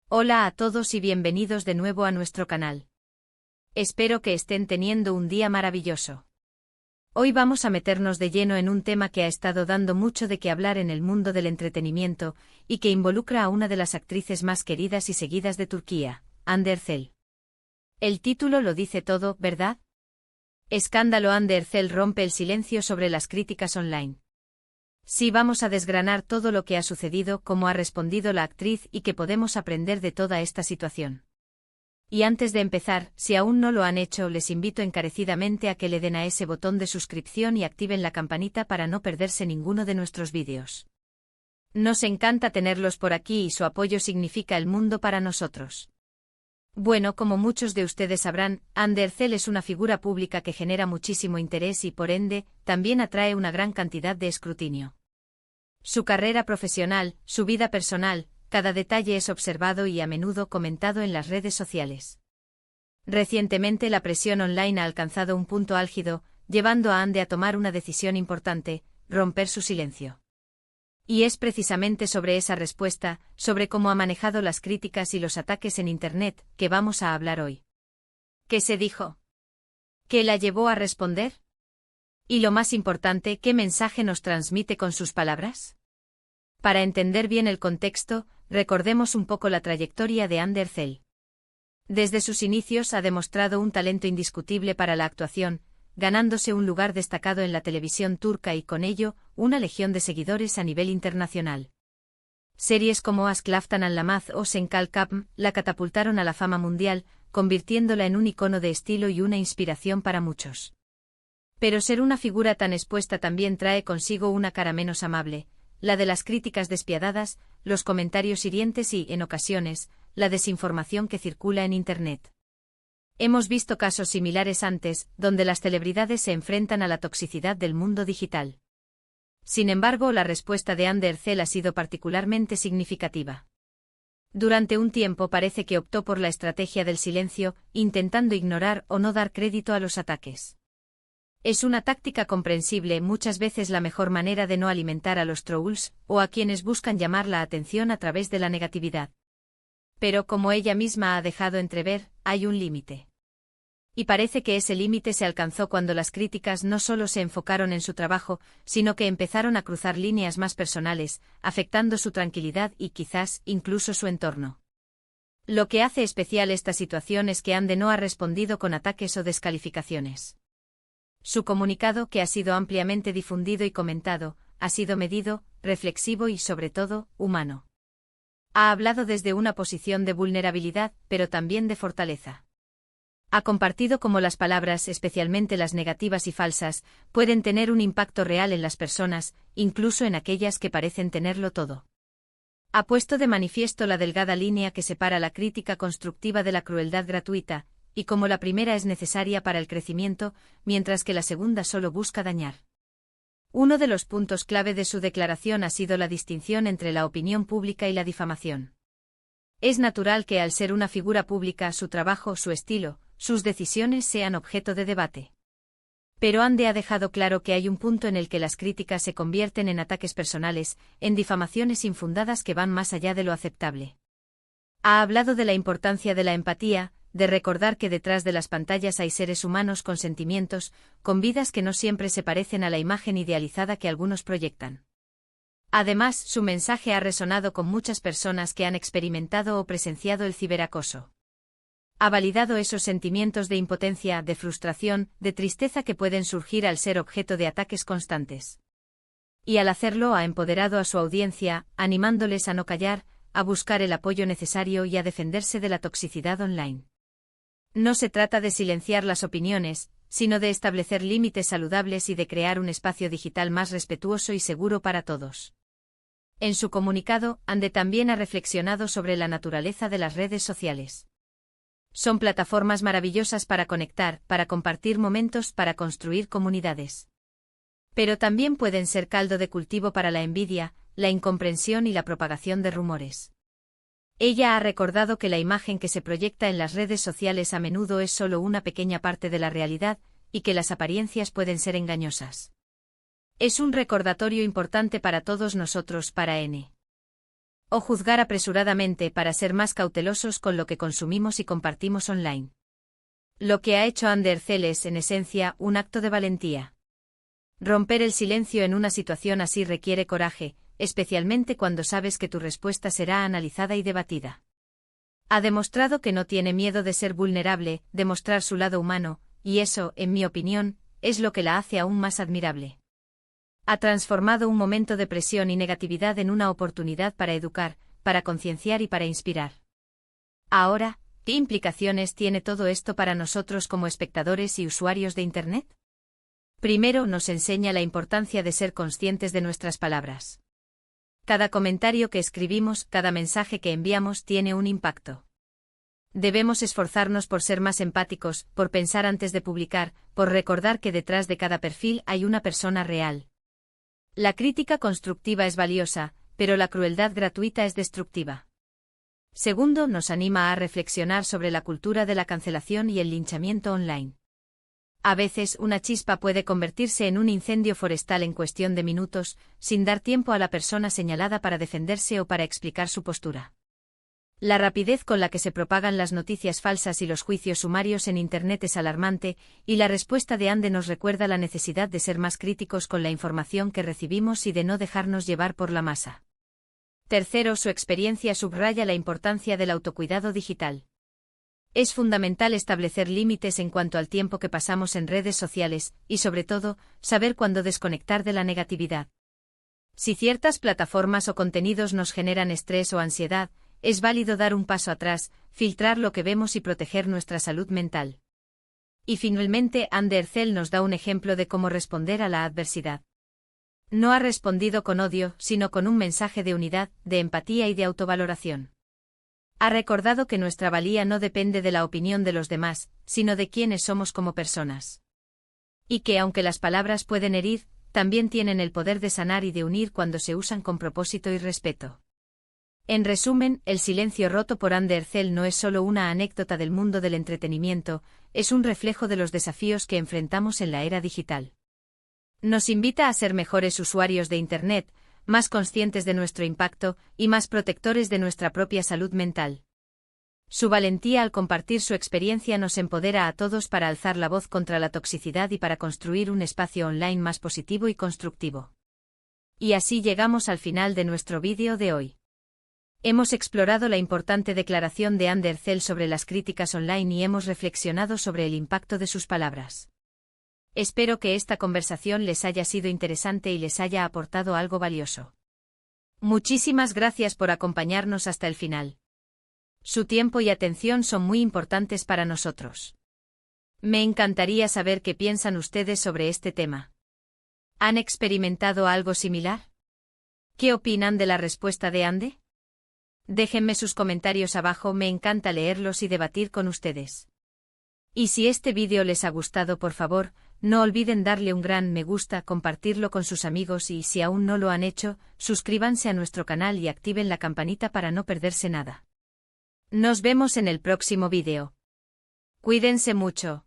Hola a todos y bienvenidos de nuevo a nuestro canal. Espero que estén teniendo un día maravilloso. Hoy vamos a meternos de lleno en un tema que ha estado dando mucho de qué hablar en el mundo del entretenimiento y que involucra a una de las actrices más queridas y seguidas de Turquía, Hande Erçel. El título lo dice todo, ¿verdad? Escándalo: Hande Erçel rompe el silencio sobre las críticas online. Sí, vamos a desgranar todo lo que ha sucedido, cómo ha respondido la actriz y qué podemos aprender de toda esta situación. Y antes de empezar, si aún no lo han hecho, les invito encarecidamente a que le den a ese botón de suscripción y activen la campanita para no perderse ninguno de nuestros vídeos. Nos encanta tenerlos por aquí y su apoyo significa el mundo para nosotros. Bueno, como muchos de ustedes sabrán, Hande Erçel es una figura pública que genera muchísimo interés y, por ende, también atrae una gran cantidad de escrutinio. Su carrera profesional, su vida personal, cada detalle es observado y a menudo comentado en las redes sociales. Recientemente la presión online ha alcanzado un punto álgido, llevando a Hande a tomar una decisión importante: romper su silencio. Y es precisamente sobre esa respuesta, sobre cómo ha manejado las críticas y los ataques en Internet, que vamos a hablar hoy. ¿Qué se dijo? ¿Qué la llevó a responder? Y lo más importante, ¿qué mensaje nos transmite con sus palabras? Para entender bien el contexto, recordemos un poco la trayectoria de Hande Erçel. Desde sus inicios ha demostrado un talento indiscutible para la actuación, ganándose un lugar destacado en la televisión turca y con ello, una legión de seguidores a nivel internacional. Series como Aşk Laftan Anlamaz o Sen Kalkam la catapultaron a la fama mundial, convirtiéndola en un icono de estilo y una inspiración para muchos. Pero ser una figura tan expuesta también trae consigo una cara menos amable, la de las críticas despiadadas, los comentarios hirientes y, en ocasiones, la desinformación que circula en Internet. Hemos visto casos similares antes, donde las celebridades se enfrentan a la toxicidad del mundo digital. Sin embargo, la respuesta de Hande Erçel ha sido particularmente significativa. Durante un tiempo parece que optó por la estrategia del silencio, intentando ignorar o no dar crédito a los ataques. Es una táctica comprensible, muchas veces la mejor manera de no alimentar a los trolls o a quienes buscan llamar la atención a través de la negatividad. Pero como ella misma ha dejado entrever, hay un límite. Y parece que ese límite se alcanzó cuando las críticas no solo se enfocaron en su trabajo, sino que empezaron a cruzar líneas más personales, afectando su tranquilidad y quizás incluso su entorno. Lo que hace especial esta situación es que Hande no ha respondido con ataques o descalificaciones. Su comunicado, que ha sido ampliamente difundido y comentado, ha sido medido, reflexivo y, sobre todo, humano. Ha hablado desde una posición de vulnerabilidad, pero también de fortaleza. Ha compartido cómo las palabras, especialmente las negativas y falsas, pueden tener un impacto real en las personas, incluso en aquellas que parecen tenerlo todo. Ha puesto de manifiesto la delgada línea que separa la crítica constructiva de la crueldad gratuita, y cómo la primera es necesaria para el crecimiento, mientras que la segunda solo busca dañar. Uno de los puntos clave de su declaración ha sido la distinción entre la opinión pública y la difamación. Es natural que al ser una figura pública su trabajo, su estilo, sus decisiones sean objeto de debate. Pero Hande ha dejado claro que hay un punto en el que las críticas se convierten en ataques personales, en difamaciones infundadas que van más allá de lo aceptable. Ha hablado de la importancia de la empatía, de recordar que detrás de las pantallas hay seres humanos con sentimientos, con vidas que no siempre se parecen a la imagen idealizada que algunos proyectan. Además, su mensaje ha resonado con muchas personas que han experimentado o presenciado el ciberacoso. Ha validado esos sentimientos de impotencia, de frustración, de tristeza que pueden surgir al ser objeto de ataques constantes. Y al hacerlo ha empoderado a su audiencia, animándoles a no callar, a buscar el apoyo necesario y a defenderse de la toxicidad online. No se trata de silenciar las opiniones, sino de establecer límites saludables y de crear un espacio digital más respetuoso y seguro para todos. En su comunicado, Hande también ha reflexionado sobre la naturaleza de las redes sociales. Son plataformas maravillosas para conectar, para compartir momentos, para construir comunidades. Pero también pueden ser caldo de cultivo para la envidia, la incomprensión y la propagación de rumores. Ella ha recordado que la imagen que se proyecta en las redes sociales a menudo es solo una pequeña parte de la realidad, y que las apariencias pueden ser engañosas. Es un recordatorio importante para todos nosotros, para N. O juzgar apresuradamente para ser más cautelosos con lo que consumimos y compartimos online. Lo que ha hecho Ander Zell es, en esencia, un acto de valentía. Romper el silencio en una situación así requiere coraje, especialmente cuando sabes que tu respuesta será analizada y debatida. Ha demostrado que no tiene miedo de ser vulnerable, de mostrar su lado humano, y eso, en mi opinión, es lo que la hace aún más admirable. Ha transformado un momento de presión y negatividad en una oportunidad para educar, para concienciar y para inspirar. Ahora, ¿qué implicaciones tiene todo esto para nosotros como espectadores y usuarios de Internet? Primero, nos enseña la importancia de ser conscientes de nuestras palabras. Cada comentario que escribimos, cada mensaje que enviamos tiene un impacto. Debemos esforzarnos por ser más empáticos, por pensar antes de publicar, por recordar que detrás de cada perfil hay una persona real. La crítica constructiva es valiosa, pero la crueldad gratuita es destructiva. Segundo, nos anima a reflexionar sobre la cultura de la cancelación y el linchamiento online. A veces, una chispa puede convertirse en un incendio forestal en cuestión de minutos, sin dar tiempo a la persona señalada para defenderse o para explicar su postura. La rapidez con la que se propagan las noticias falsas y los juicios sumarios en Internet es alarmante, y la respuesta de Ande nos recuerda la necesidad de ser más críticos con la información que recibimos y de no dejarnos llevar por la masa. Tercero, su experiencia subraya la importancia del autocuidado digital. Es fundamental establecer límites en cuanto al tiempo que pasamos en redes sociales, y sobre todo, saber cuándo desconectar de la negatividad. Si ciertas plataformas o contenidos nos generan estrés o ansiedad, es válido dar un paso atrás, filtrar lo que vemos y proteger nuestra salud mental. Y finalmente, Ander Zell nos da un ejemplo de cómo responder a la adversidad. No ha respondido con odio, sino con un mensaje de unidad, de empatía y de autovaloración. Ha recordado que nuestra valía no depende de la opinión de los demás, sino de quiénes somos como personas. Y que aunque las palabras pueden herir, también tienen el poder de sanar y de unir cuando se usan con propósito y respeto. En resumen, el silencio roto por Ander Zell no es solo una anécdota del mundo del entretenimiento, es un reflejo de los desafíos que enfrentamos en la era digital. Nos invita a ser mejores usuarios de Internet, más conscientes de nuestro impacto y más protectores de nuestra propia salud mental. Su valentía al compartir su experiencia nos empodera a todos para alzar la voz contra la toxicidad y para construir un espacio online más positivo y constructivo. Y así llegamos al final de nuestro vídeo de hoy. Hemos explorado la importante declaración de Ander Zell sobre las críticas online y hemos reflexionado sobre el impacto de sus palabras. Espero que esta conversación les haya sido interesante y les haya aportado algo valioso. Muchísimas gracias por acompañarnos hasta el final. Su tiempo y atención son muy importantes para nosotros. Me encantaría saber qué piensan ustedes sobre este tema. ¿Han experimentado algo similar? ¿Qué opinan de la respuesta de Ande? Déjenme sus comentarios abajo, me encanta leerlos y debatir con ustedes. Y si este vídeo les ha gustado, por favor, no olviden darle un gran me gusta, compartirlo con sus amigos y si aún no lo han hecho, suscríbanse a nuestro canal y activen la campanita para no perderse nada. Nos vemos en el próximo vídeo. Cuídense mucho.